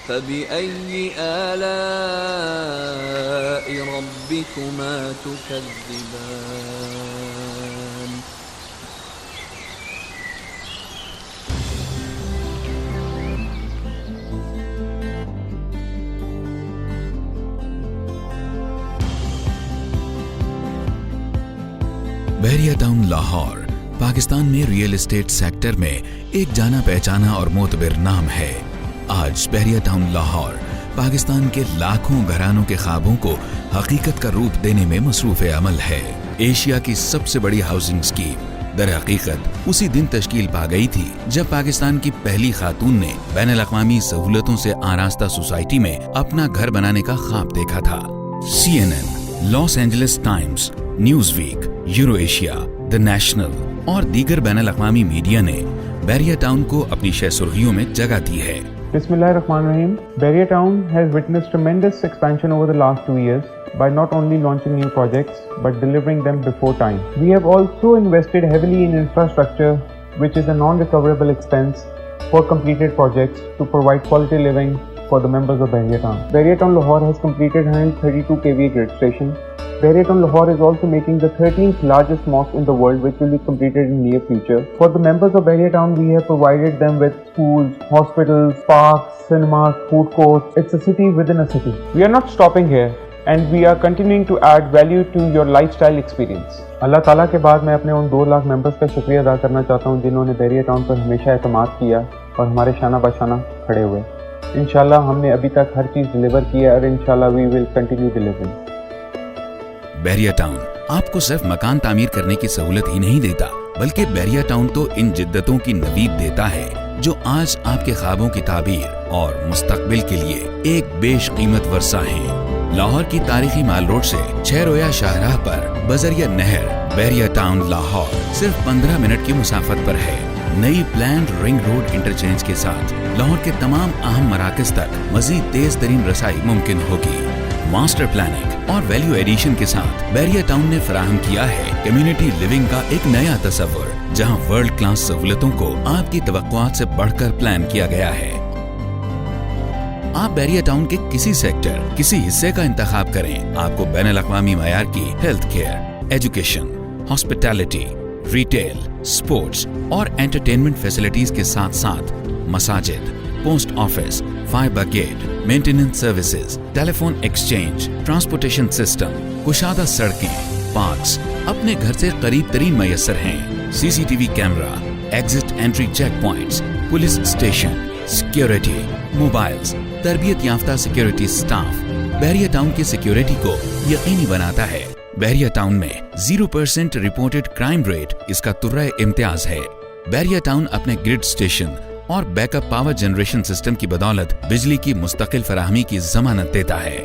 فبأي آلاء ربكما تكذبان बहरिया टाउन लाहौर पाकिस्तान में रियल एस्टेट सेक्टर में एक जाना पहचाना और मोतबर नाम है। आज बहरिया टाउन लाहौर पाकिस्तान के लाखों घरानों के ख्वाबों को हकीकत का रूप देने में मसरूफ अमल है। एशिया की सबसे बड़ी हाउसिंग स्कीम दर हकीकत उसी दिन तश्कील पा गई थी जब पाकिस्तान की पहली खातून ने बैनुल अक़वामी सहूलतों से आरास्ता सोसाइटी में अपना घर बनाने का ख्वाब देखा था। CNN, Los Angeles Times, Newsweek, Euro Asia, the National और दीगर बैनुल अक़वामी मीडिया ने बहरिया टाउन को अपनी शह सुर्खियों में जगह दी है। Bismillahirrahmanirrahim. Bahriya Town has witnessed tremendous expansion over the last 2 years by not only launching new projects but delivering them before time. We have also invested heavily in infrastructure, which is a non-recoverable expense for completed projects to provide quality living for the members of Bahriya Town. Bahriya Town Lahore has completed 132 kVA grid station. Bahriya Town Lahore is also making the 13th largest mosque in the world, which will be completed in near future. For the members of Bahriya Town, we have provided them with schools, hospitals, parks, cinemas, food courts. It's a city within a city. We are not stopping here and we are continuing to add value to your lifestyle experience. اللہ تعالیٰ کے بعد میں اپنے ان 2 lakh members کا شکریہ ادا کرنا چاہتا ہوں جنہوں نے بحریہ ٹاؤن پر ہمیشہ اعتماد کیا اور ہمارے شانہ بشانہ کھڑے ہوئے. انشاءاللہ ہم نے ابھی تک ہر چیز ڈیلیور کی ہے اور انشاءاللہ we will continue delivering. بحریہ ٹاؤن آپ کو صرف مکان تعمیر کرنے کی سہولت ہی نہیں دیتا بلکہ بحریہ ٹاؤن تو ان جدتوں کی نوید دیتا ہے جو آج آپ کے خوابوں کی تعبیر اور مستقبل کے لیے ایک بیش قیمت ورثہ ہیں. لاہور کی تاریخی مال روڈ سے 6 رویا شاہراہ پر بذریعہ نہر بحریہ ٹاؤن لاہور صرف 15 منٹ کی مسافت پر ہے. نئی پلانڈ رنگ روڈ انٹرچینج کے ساتھ لاہور کے تمام اہم مراکز تک مزید تیز ترین رسائی ممکن ہوگی. ماسٹر پلاننگ اور ویلیو ایڈیشن کے ساتھ بحریہ ٹاؤن نے فراہم کیا ہے کمیونٹی لیونگ کا ایک نیا تصور جہاں ورلڈ کلاس سہولتوں کو آپ کی توقعات سے بڑھ کر پلان کیا گیا ہے. آپ بحریہ ٹاؤن کے کسی سیکٹر کسی حصے کا انتخاب کریں آپ کو بین الاقوامی معیار کی health care, education, hospitality, retail, sports اور انٹرٹینمنٹ فیسلٹیز کے ساتھ ساتھ مساجد، post office, fire brigade, maintenance services, telephone exchange, transportation system, کشادہ سڑکیں، پارکس اپنے گھر سے قریب ترین میسر ہیں. CCTV camera, exit entry check points, police station, security, mobiles, تربیت یافتہ سیکیورٹی سٹاف بحریہ ٹاؤن کی سیکیورٹی کو یقینی بناتا ہے. بحریہ ٹاؤن میں 0% رپورٹڈ کرائم ریٹ اس کا ترہ امتیاز ہے. بحریہ ٹاؤن اپنے گرڈ اسٹیشن اور back up power generation system کی بدولت بجلی کی مستقل فراہمی کی ضمانت دیتا ہے.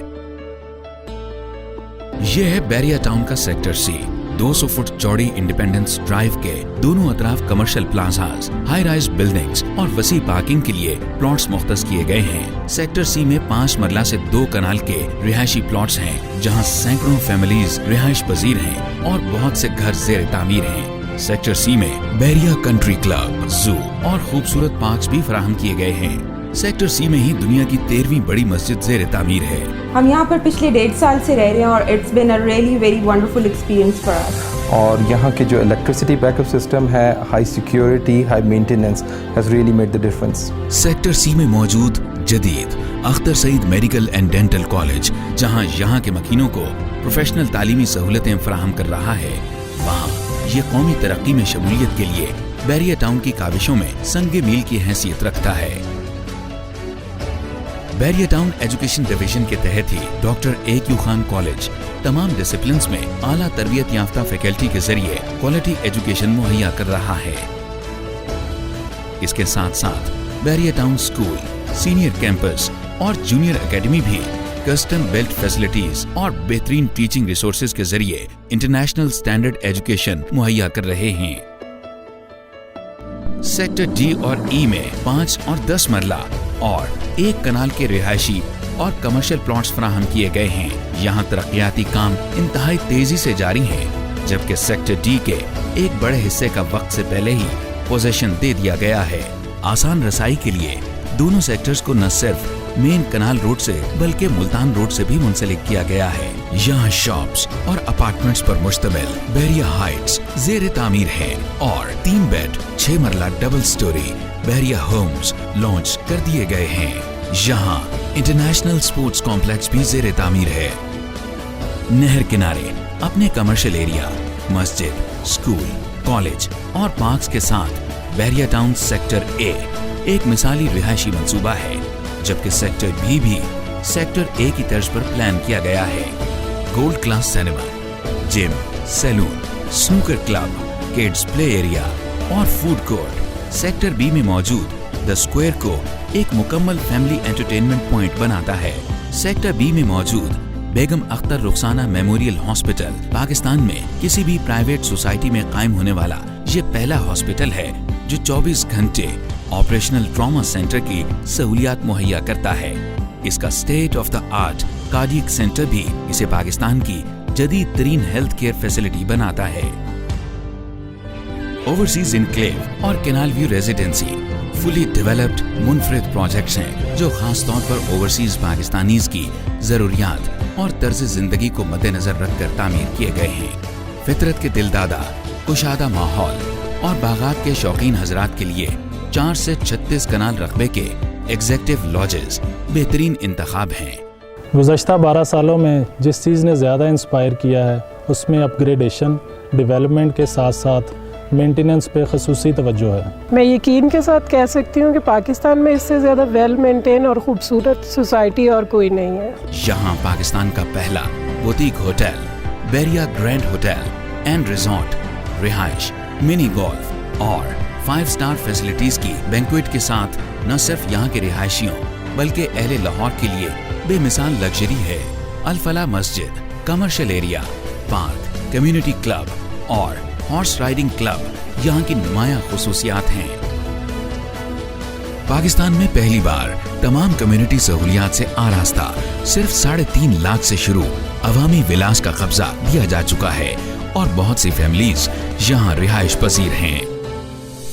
یہ ہے بحریہ ٹاؤن کا سیکٹر C. 200 فٹ چوڑی انڈیپینڈنس ڈرائیو کے دونوں اطراف commercial plazas, high rise buildings اور وسیع پارکنگ کے لیے پلاٹس مختص کیے گئے ہیں. سیکٹر C میں 5 مرلہ سے 2 کنال کے رہائشی پلاٹس ہیں جہاں سینکڑوں فیملیز رہائش پذیر ہیں اور بہت سے گھر زیر تعمیر ہیں. سیکٹر C میں بحریہ کنٹری کلب، زو اور خوبصورت پارکس بھی فراہم کیے گئے ہیں. سیکٹر C میں ہی دنیا کی 13ویں بڑی مسجد زیر تعمیر ہے. ہم یہاں پر پچھلے 1.5 سال سے رہ رہے ہیں اور it's been a really very wonderful experience for us. اور یہاں کے جو الیکٹریسٹی بیک اپ سسٹم ہے، high security, high maintenance has really made the difference. Sector C میں موجود جدید Akhtar Saeed medical and dental college جہاں یہاں کے مکینوں کو پروفیشنل تعلیمی سہولتیں فراہم کر رہا ہے، وہاں یہ قومی ترقی میں شمولیت کے لیے بحریہ ٹاؤن کی کاوشوں میں سنگ میل کی حیثیت رکھتا ہے. بحریہ ٹاؤن ایجوکیشن ڈویژن کے تحت ہی ڈاکٹر AQ خان کالج تمام ڈسپلنز میں اعلیٰ تربیت یافتہ فیکلٹی کے ذریعے کوالٹی ایجوکیشن مہیا کر رہا ہے. اس کے ساتھ ساتھ بحریہ ٹاؤن اسکول، سینئر کیمپس اور جونیئر اکیڈمی بھی کسٹم بلٹ فیسلٹیز اور بہترین ٹیچنگ ریسورسز کے ذریعے انٹرنیشنل سٹینڈرڈ ایجوکیشن مہیا کر رہے ہیں. سیکٹر D اور E میں 5 اور 10 مرلہ اور 1 کنال کے رہائشی اور کمرشل پلاٹس فراہم کیے گئے ہیں. یہاں ترقیاتی کام انتہائی تیزی سے جاری ہیں جبکہ سیکٹر D کے ایک بڑے حصے کا وقت سے پہلے ہی پوزیشن دے دیا گیا ہے. آسان رسائی کے لیے دونوں سیکٹرز کو نہ صرف मेन कनाल रोड से बल्कि मुल्तान रोड से भी मुंसलिक किया गया है। यहाँ शॉप्स और अपार्टमेंट्स पर मुश्तमिल बैरिया हाइट्स ज़ेर तामीर है और 3 bed 6 marla double story Bahria homes launch कर दिए गए हैं। यहाँ इंटरनेशनल स्पोर्ट्स कॉम्प्लेक्स भी ज़ेर तामीर है। नहर किनारे अपने कमर्शियल एरिया, मस्जिद, स्कूल, कॉलेज और पार्क्स के साथ बैरिया टाउन सेक्टर ए एक मिसाली रिहायशी मंसूबा है, जबकि सेक्टर बी भी सेक्टर ए की तर्ज पर प्लान किया गया है। Gold class cinema, gym, salon, snooker club, kids play area और फूड कोर्ट सेक्टर बी में मौजूद द स्क्वायर को एक मुकम्मल फैमिली एंटरटेनमेंट पॉइंट बनाता है। सेक्टर बी में मौजूद बेगम अख्तर रुखसाना मेमोरियल हॉस्पिटल पाकिस्तान में किसी भी प्राइवेट सोसाइटी में कायम होने वाला ये पहला हॉस्पिटल है जो 24 घंटे ऑपरेशनल ट्रॉमा सेंटर की सहूलियात मुहैया करता है। इसका state of the art cardiac centre भी इसे पाकिस्तान की जदीद तरीन हेल्थ केयर फैसिलिटी बनाता है। ओवरसीज इनक्लेव और canal view residency fully developed मुनफरिद प्रोजेक्ट्स हैं जो खास तौर पर ओवरसीज पाकिस्तानीज की जरूरियात और तर्ज जिंदगी को मद्देनजर रखकर तामीर किए गए हैं। फितरत के दिलदादा, कुशादा माहौल और बागात के शौकीन हजरात के लिए 4 से 36 कनाल रकबे के एग्जेक्टिव लॉजेस बेहतरीन इंतखाब हैं। गुज़श्ता 12 सालों में जिस चीज़ ने ज़्यादा इंस्पायर किया है उसमें अपग्रेडेशन, डेवलपमेंट के साथ साथ मेंटेनेंस पे खसूसी तवज्जो है। मैं यकीन के साथ कह सकती हूँ कि पाकिस्तान में इससे ज़्यादा वेल मेंटेन और खूबसूरत सोसाइटी और कोई नहीं है। यहाँ पाकिस्तान का पहला boutique hotel Bahria grand hotel and resort, रिहाइश, मिनी गोल्फ और 5 स्टार फैसिलिटीज की बैंक्वेट के साथ न सिर्फ यहाँ के रिहायशियों बल्कि अहले लाहौर के लिए बेमिसाल लग्जरी है। अल-फलाह मस्जिद, commercial area, park, community club और हॉर्स राइडिंग क्लब यहाँ की नुमाया खुसूसियात हैं। पाकिस्तान में पहली बार तमाम कम्युनिटी सहूलियात से आरास्ता सिर्फ 3.5 लाख से शुरू अवामी विलास का कब्जा दिया जा चुका है और बहुत सी फैमिलीज यहाँ रिहाइश पसीर हैं।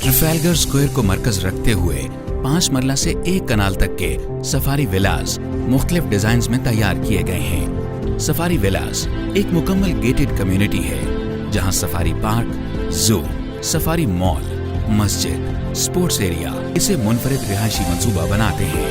ट्रफेलगर स्क्वायर को मरकज रखते हुए 5 मरला से 1 कनाल तक के सफारी विलास मुख्तलिफ डिजाइन में तैयार किए गए हैं। सफारी विलास एक मुकम्मल गेटेड कम्युनिटी है जहां सफारी पार्क, जू, सफारी मॉल, मस्जिद, स्पोर्ट्स एरिया इसे मुनफरिद रिहायशी मंसूबा बनाते हैं।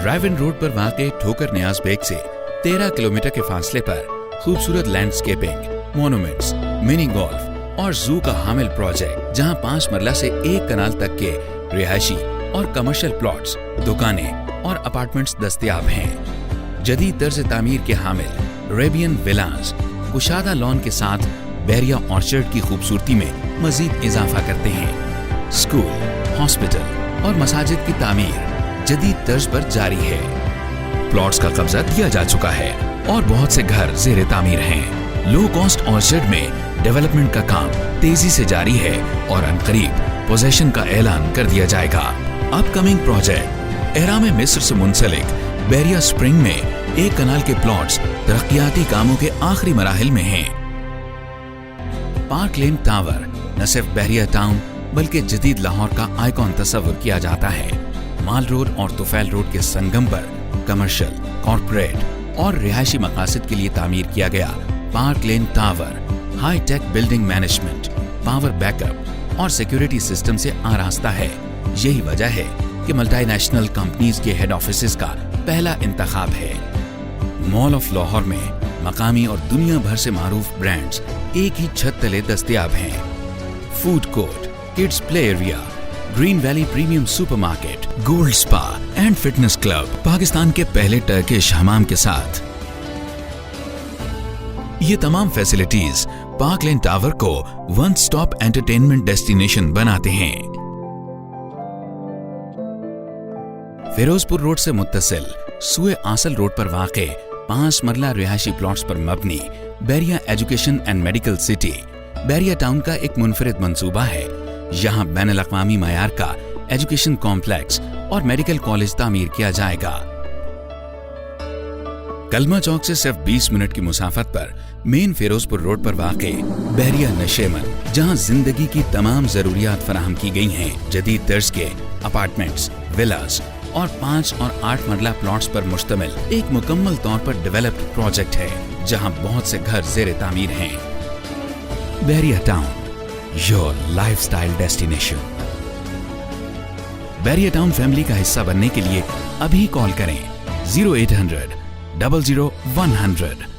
ड्राइव-इन रोड पर वाक़े ठोकर नियाज बेग से 13 किलोमीटर के फासले पर खूबसूरत लैंडस्केपिंग, मोनूमेंट्स, मिनी गोल्फ और जू का हामिल प्रोजेक्ट जहां 5 मरला से 1 कनाल तक के रिहायशी और कमर्शियल प्लॉट्स, दुकानें और अपार्टमेंट्स दस्तयाब हैं। जदीद तर्ज तामीर के हामिल रेबियन विलास कुशादा लॉन के साथ बैरिया ऑर्चर्ड की खूबसूरती में मजीद इजाफा करते हैं। स्कूल, हॉस्पिटल और मसाजिद की तामीर जदीद तर्ज पर जारी है। प्लॉट्स का कब्जा दिया जा चुका है और बहुत से घर ज़ेरे तामीर हैं। लो कॉस्ट ऑर्चर्ड में डेवलपमेंट का काम तेजी से जारी है और अनकरीब पोजेशन का ऐलान कर दिया जाएगा। अपकमिंग प्रोजेक्ट एहराम मिस्र से मुंसलिक बैरिया स्प्रिंग में 1 कनाल के प्लॉट्स तरक्याती कामों के आखिरी मराहिल में हैं। पार्क लेन टावर न सिर्फ बैरिया टाउन बल्कि जदीद लाहौर का आइकॉन तस्वुर किया जाता है। माल रोड और तुफैल रोड के संगम पर कमर्शियल, कॉर्पोरेट और रिहायशी मकासद के लिए तामीर किया गया park lane tower high tech building management, power backup और सिक्योरिटी सिस्टम से आरास्ता है। यही वजह है कि मल्टीनेशनल कंपनीज के हेड ऑफिसेज का पहला इंतखाब है। मॉल ऑफ लाहौर में मकामी और दुनिया भर से मारूफ ब्रांड्स एक ही छत तले दस्तयाब हैं। Food court, kids play area, green valley premium supermarket, gold spa and fitness club Pakistan के पहले टर्किश हमाम के साथ। ये तमाम फैसिलिटीज पार्क लेन टावर को वन स्टॉप एंटरटेनमेंट डेस्टिनेशन बनाते हैं। फिरोजपुर रोड से मुत्तसिल सुए आसल रोड पर वाक़े 5 मरला रिहायशी प्लॉट्स पर मबनी Bahria education and medical city Bahria town का एक मुनफरिद मंसूबा है। यहाँ बैनुल-अक़वामी मयार का एजुकेशन कॉम्प्लेक्स और मेडिकल कॉलेज तामीर किया जाएगा। कलमा चौक से सिर्फ 20 मिनट की मुसाफत पर मेन फिरोजपुर रोड पर वाक़े बहरिया नशेमन, जहां जिंदगी की तमाम जरूरियात फराहम की गई हैं। जदीद तर्ज के अपार्टमेंट्स, विलास और 5 और 8 मरला प्लॉट्स पर मुश्तमिल एक मुकम्मल तौर पर डेवलप्ड प्रोजेक्ट है, जहां बहुत से घर ज़ेरे तामीर हैं। Bahria town, your lifestyle destination. Bahria town family का हिस्सा बनने के लिए अभी कॉल करें 0800 00 100।